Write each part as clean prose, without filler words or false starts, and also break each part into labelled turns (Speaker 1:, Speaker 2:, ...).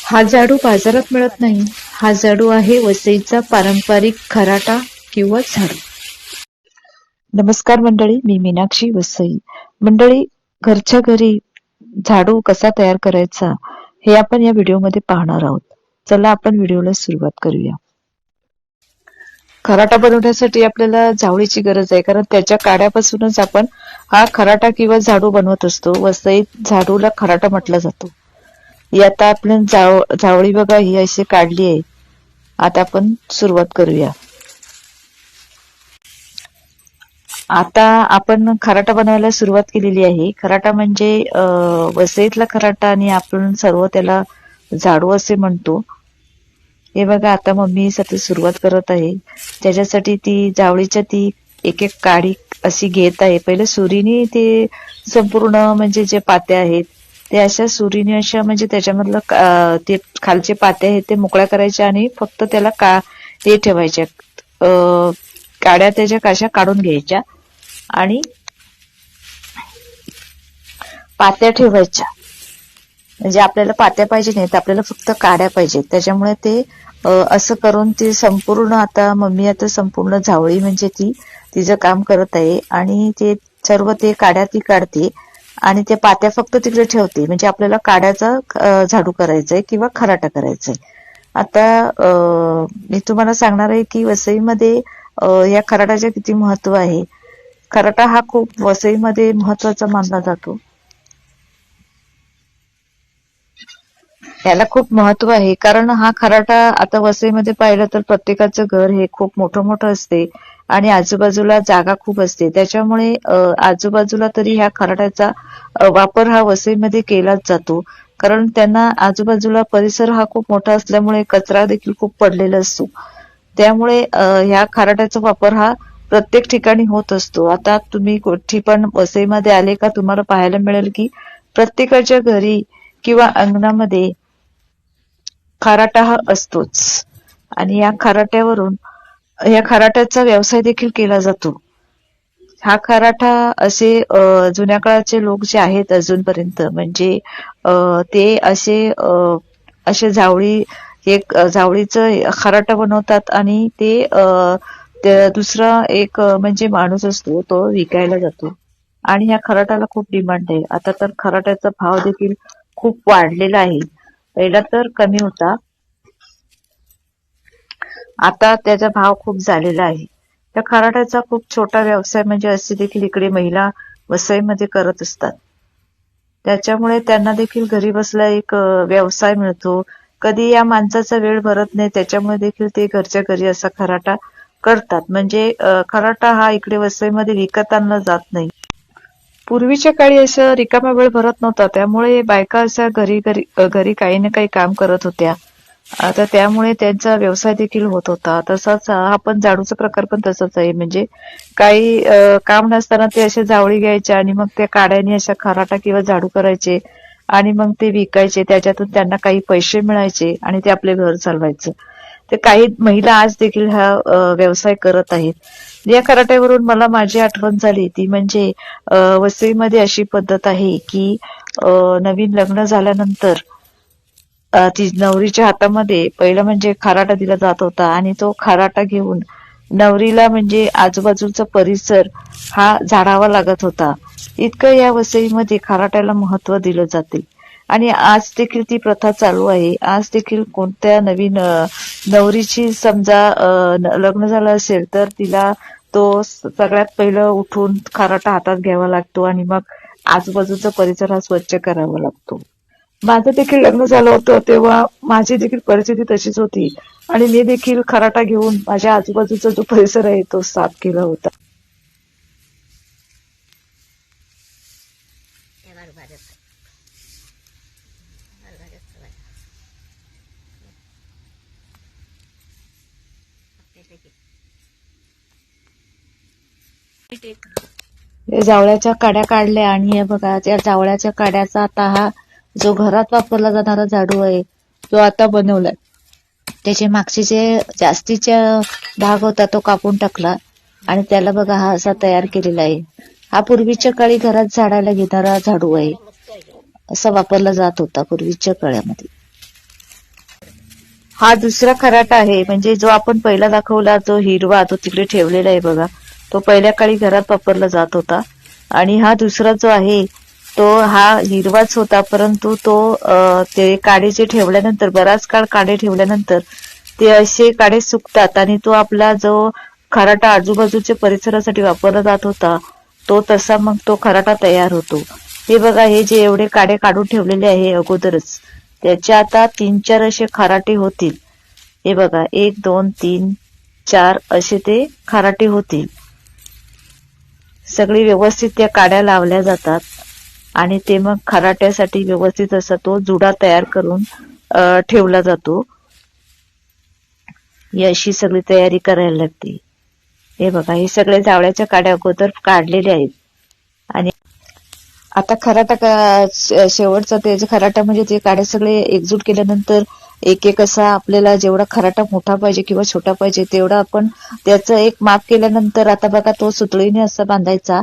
Speaker 1: हा झाडू बाजारात मिळत नाही. हा झाडू आहे वसईचा पारंपरिक खराटा किंवा झाडू. नमस्कार मंडळी, मी मीनाक्षी वसई. मंडळी, घरच्या घरी झाडू कसा तयार करायचा हे आपण या व्हिडिओमध्ये पाहणार आहोत. चला आपण व्हिडिओला सुरुवात करूया. खराटा बनवण्यासाठी आपल्याला झावळीची गरज आहे, कारण त्याच्या काड्यापासूनच आपण हा खराटा किंवा झाडू बनवत असतो. वसईत झाडूला खराटा म्हटला जातो. ही आता आपण झावळी बघा, ही अशी काढली आहे. आता आपण सुरुवात करूया. आता आपण खराटा बनवायला सुरुवात केलेली आहे. खराटा म्हणजे वसईतला खराटा आणि आपण सर्व त्याला झाडू असे म्हणतो. हे बघा, आता मम्मी साठी सुरुवात करत आहे. त्याच्यासाठी ती जावळीच्या ती एक एक काडी अशी घेत आहे. पहिले सुरीने ते संपूर्ण म्हणजे जे पात्या आहेत ते अशा सुरीने अशा म्हणजे त्याच्यामधलं ते खालचे पात्या आहेत ते मोकळ्या करायच्या आणि फक्त त्याला ते ठेवायच्या, काड्या त्याच्या काशा काढून घ्यायच्या आणि पात्या ठेवायच्या. म्हणजे आपल्याला पात्या पाहिजे नाहीत, आपल्याला फक्त काड्या पाहिजेत. त्याच्यामुळे ते असं करून ती संपूर्ण आता मम्मी आता संपूर्ण झावळी म्हणजे ती तिचं काम करत आहे आणि ते सर्व ते काड्या ती काढते आणि त्या पात्या फक्त तिकडे ठेवते. म्हणजे आपल्याला काड्याचा झाडू करायचंय किंवा खराटा करायचंय. आता मी तुम्हाला सांगणार आहे की वसईमध्ये या खराटाचे किती महत्व आहे. खराटा हा खूप वसईमध्ये महत्वाचा मानला जातो. याला खूप महत्व आहे, कारण हा खराटा आता वसईमध्ये पाहिलं तर प्रत्येकाचं घर हे खूप मोठं मोठं असते आणि आजूबाजूला जागा खूप असते. त्याच्यामुळे आजूबाजूला तरी ह्या खराट्याचा वापर हा वसईमध्ये केलाच जातो. कारण त्यांना आजूबाजूला परिसर हा खूप मोठा असल्यामुळे कचरा देखील खूप पडलेला असतो. त्यामुळे ह्या खराट्याचा वापर हा प्रत्येक ठिकाणी होत असतो. आता तुम्ही कुठे पण वसईमध्ये आले का तुम्हाला पाहायला मिळेल की प्रत्येकाच्या घरी किंवा अंगणामध्ये खराटा हा असतोच आणि या खराट्याचा व्यवसाय देखील केला जातो. हा खराटा असे जुन्या काळाचे लोक जे आहेत अजूनपर्यंत म्हणजे ते असे जावळीचं खराटा बनवतात आणि ते दुसरा एक म्हणजे माणूस असतो तो विकायला जातो आणि ह्या खराट्याला खूप डिमांड आहे. आता तर खराट्याचा भाव देखील खूप वाढलेला आहे. पहिला तर कमी होता, आता त्याचा भाव खूप झालेला आहे. त्या खराट्याचा खूप छोटा व्यवसाय म्हणजे असे देखील इकडे महिला वसईमध्ये करत असतात. त्याच्यामुळे त्यांना देखील घरी बसल्या एक व्यवसाय मिळतो. कधी या माणसाचा वेळ भरत नाही, त्याच्यामुळे देखील ते घरच्या घरी असा खराटा करतात. म्हणजे खराटा हा इकडे वसईमध्ये विकत आणला जात नाही. पूर्वीच्या काळी असं रिकामा वेळ भरत नव्हता, त्यामुळे बायका अशा घरी काही ना काही काम करत होत्या. आता त्यामुळे त्यांचा व्यवसाय देखील होत होता. तसाच हा पण झाडूचा प्रकार पण तसाच आहे. म्हणजे काही काम नसताना ते असे जावळी घ्यायचे आणि मग त्या काड्याने अशा खराटा किंवा झाडू करायचे आणि मग ते विकायचे. त्याच्यातून त्यांना काही पैसे मिळायचे आणि ते आपले घर चालवायचे. ते काही महिला आज देखील हा व्यवसाय करत आहेत. या खराट्यावरून मला माझी आठवण झाली, ती म्हणजे वसईमध्ये अशी पद्धत आहे की नवीन लग्न झाल्यानंतर ती नवरीच्या हातामध्ये पहिलं म्हणजे खराटा दिला जात होता आणि तो खराटा घेऊन नवरीला म्हणजे आजूबाजूचा परिसर हा झाडावा लागत होता. इतकं या वसईमध्ये खराट्याला महत्व दिलं जाते आणि आज देखील ती प्रथा चालू आहे. आज देखील कोणत्या नवीन नवरीची समजा लग्न झालं असेल तर तिला तो सगळ्यात पहिलं उठून खराटा हातात घ्यावा लागतो आणि मग आजूबाजूचा परिसर हा स्वच्छ करावा लागतो. माझं देखील लग्न झालं होतं तेव्हा माझी देखील परिस्थिती तशीच होती आणि मी देखील खराटा घेऊन माझ्या आजूबाजूचा जो परिसर आहे तो साफ केला होता. जावळ्याच्या काड्या काढल्या आणि हे बघा, त्या जावळ्याच्या काड्याचा आता हा जो घरात वापरला जाणारा झाडू आहे तो आता बनवलाय. त्याचे मागचे जे जास्तीचा भाग होता तो कापून टाकला आणि त्याला बघा हा असा तयार केलेला आहे. हा पूर्वीच्या काळी घरात झाडायला घेणारा झाडू आहे, असा वापरला जात होता पूर्वीच्या काळामध्ये. हा दुसरा खराटा आहे, म्हणजे जो आपण पहिला दाखवला जो हिरवा तो तिकडे ठेवलेला आहे बघा, तो पहिल्या काळी घरात वापरला जात होता. आणि हा दुसरा जो आहे तो हा हिरवाच होता, परंतु तो ते काडे जे ठेवल्यानंतर बराच काळ काडे ठेवल्यानंतर ते असे काडे सुकतात आणि तो आपला जो खराटा आजूबाजूच्या परिसरासाठी वापरला जात होता तो तसा मग तो खराटा तयार होतो. हे बघा, हे जे एवढे काडे काढून ठेवलेले आहे अगोदरच, त्याचे आता 3-4 असे खराटे होतील. हे बघा, 1 2 3 4 असे ते खराटे होतील. सगळी व्यवस्थित त्या काड्या लावल्या जातात आणि ते मग खराट्यासाठी व्यवस्थित असा तो जुडा तयार करून ठेवला जातो. ही अशी सगळी तयारी करायला लागते. हे बघा, हे सगळे जावळ्याच्या काड्या अगोदर काढलेल्या आहेत. आणि आता खराटा शेवटचा ते खराटा म्हणजे ते काडे सगळे एकजूट केल्यानंतर एक एक असा आपल्याला जेवढा खराटा मोठा पाहिजे किंवा छोटा पाहिजे तेवढा आपण त्याचं एक माप केल्यानंतर आता बघा तो सुतळीने असा बांधायचा.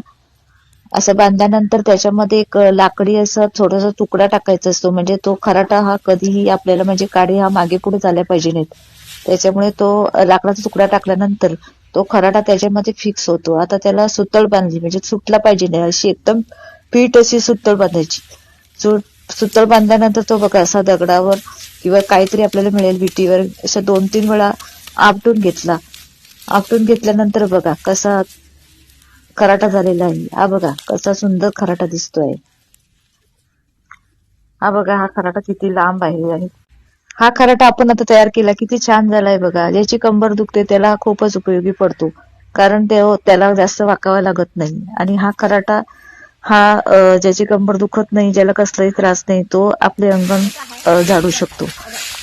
Speaker 1: असं बांधल्यानंतर त्याच्यामध्ये एक लाकडी असा थोडासा तुकडा टाकायचा असतो, म्हणजे तो खराटा हा कधीही आपल्याला म्हणजे काडी हा मागे पुढे झाल्या पाहिजे नाहीत. त्याच्यामुळे तो लाकडाचा तुकडा टाकल्यानंतर तो खराटा त्याच्यामध्ये फिक्स होतो. आता त्याला सुतळ बांधली म्हणजे सुटला पाहिजे नाही अशी एकदम फिट अशी सुतळ बांधायची. सुतळ बांधल्यानंतर तो बघा असा दगडावर किंवा काहीतरी आपल्याला मिळेल विटीवर असं 2-3 वेळा आपटून घेतला. आपटून घेतल्यानंतर बघा कसा खराटा झालेला आहे. हा बघा कसा सुंदर खराटा दिसतोय. हा बघा, हा खराटा किती लांब आहे. आणि हा खराटा आपण आता तयार केला किती छान झालाय बघा. ज्याची कंबर दुखते त्याला खूपच उपयोगी पडतो, कारण त्याला जास्त वाकावं लागत नाही. आणि हा खराटा हा ज्याची कंबर दुखत नाही, ज्याला कसलाही त्रास नाही, तो आपले अंगण झाडू शकतो.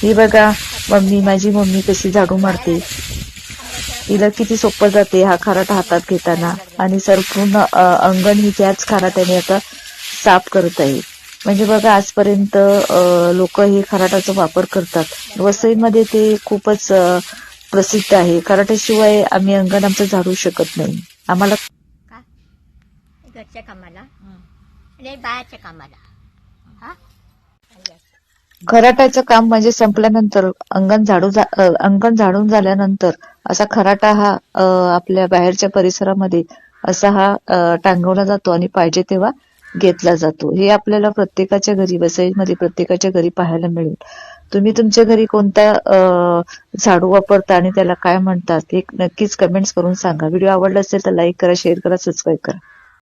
Speaker 1: ही बघा माझी मम्मी कशी झाडू मारते. तिला किती सोपं जाते हा खराटा हातात घेताना. आणि संपूर्ण अंगण ही त्याच खराट्याने आता साफ करत आहे. म्हणजे बघा, आजपर्यंत लोक हे खराटाचा वापर करतात. वसईमध्ये ते खूपच प्रसिद्ध आहे. खराट्याशिवाय आम्ही अंगण आमचं झाडू शकत नाही. आम्हाला
Speaker 2: घरच्या कामाला आणि बाहेरच्या कामाला.
Speaker 1: खराट्याचं काम म्हणजे संपल्यानंतर अंगण झाडून झाल्यानंतर असा खराटा हा आपल्या बाहेरच्या परिसरामध्ये असा हा टांगवला जातो आणि पाहिजे तेव्हा घेतला जातो. हे आपल्याला प्रत्येकाच्या घरी, वसईमध्ये प्रत्येकाच्या घरी पाहायला मिळेल. तुम्ही तुमच्या घरी कोणता झाडू वापरता आणि त्याला काय म्हणतात हे नक्कीच कमेंट्स करून सांगा. व्हिडिओ आवडला असेल तर लाईक करा, शेअर करा, सबस्क्राईब करा.